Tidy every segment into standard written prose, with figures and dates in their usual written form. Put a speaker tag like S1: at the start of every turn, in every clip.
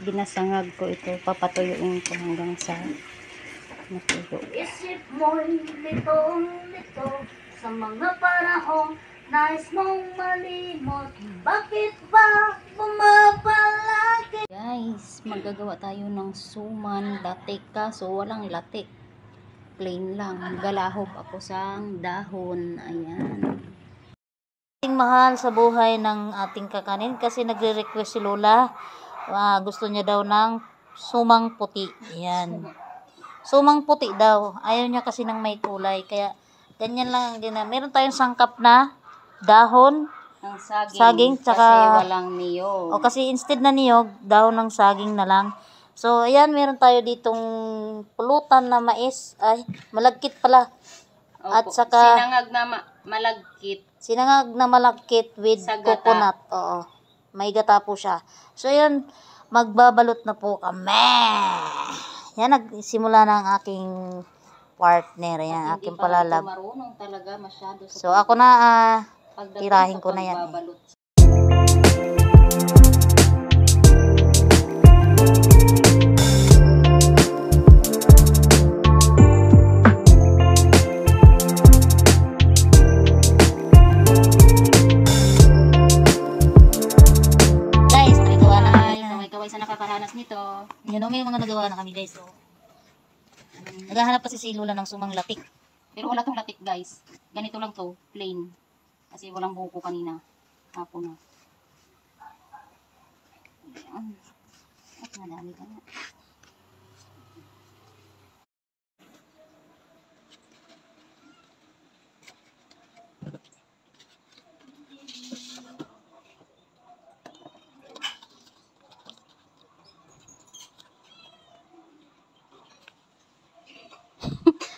S1: Ginasangag ko ito. Papatuyuin ko hanggang sa matuyo.
S2: Isip mo'y litong-lito sa mga panahong nais mong malimot. Bakit ba bumabalik?
S1: Guys, maggagawa tayo ng suman latik, kaso walang latik. Plain lang. Galahok ako sa dahon. Ayan.
S2: Mahal sa buhay ng ating kakanin kasi nagre-request si Lola. Gusto niya daw ng sumang puti. Ayan. Sumang puti daw. Ayaw niya kasi ng may kulay. Kaya ganyan lang din. Meron tayong sangkap na dahon
S1: Ng
S2: saging tsaka
S1: kasi walang niyog.
S2: o kasi instead na niyog, dahon ng saging na lang. So ayan, meron tayo ditong pulutan na mais. Ay, malagkit pala.
S1: Opo.
S2: At saka
S1: sinangag na malagkit.
S2: Sinangag na malagkit with
S1: Sa gata.
S2: coconut. Oo. May gata po siya. So, yun. Magbabalot na po kami. Yan, nagsimula na ang aking partner. Yan, aking palalab.
S1: Marunong talaga masyado.
S2: So, ako na, tirahin ko na yan.
S1: Nakakaranas nito.
S2: Yan o, may mga nagawa na kami guys. So, naghahanap kasi si Lola ng sumang latik.
S1: Pero wala tong latik guys. Ganito lang to, plain. Kasi walang buko kanina. Hapon na. Ayan. At madami ka na.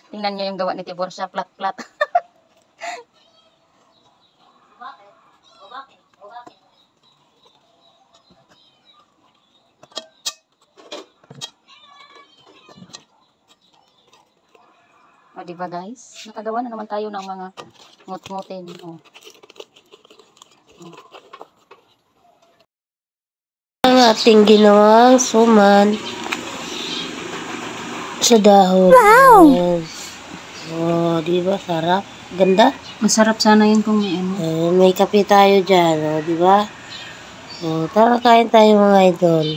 S1: Tingnan nyo yung gawa ni Tibor siya, plat-plat. O, diba guys? Nakagawa na naman tayo ng mga ngut-ngutin. O.
S2: Ang ating ginawang suman sa dahon. Wow! Yes. Oh, di ba? Sarap. Ganda.
S1: Masarap sana yun kung may ano.
S2: May kape tayo dyan. Oh, di ba? Oh, tara kain tayo mga idol.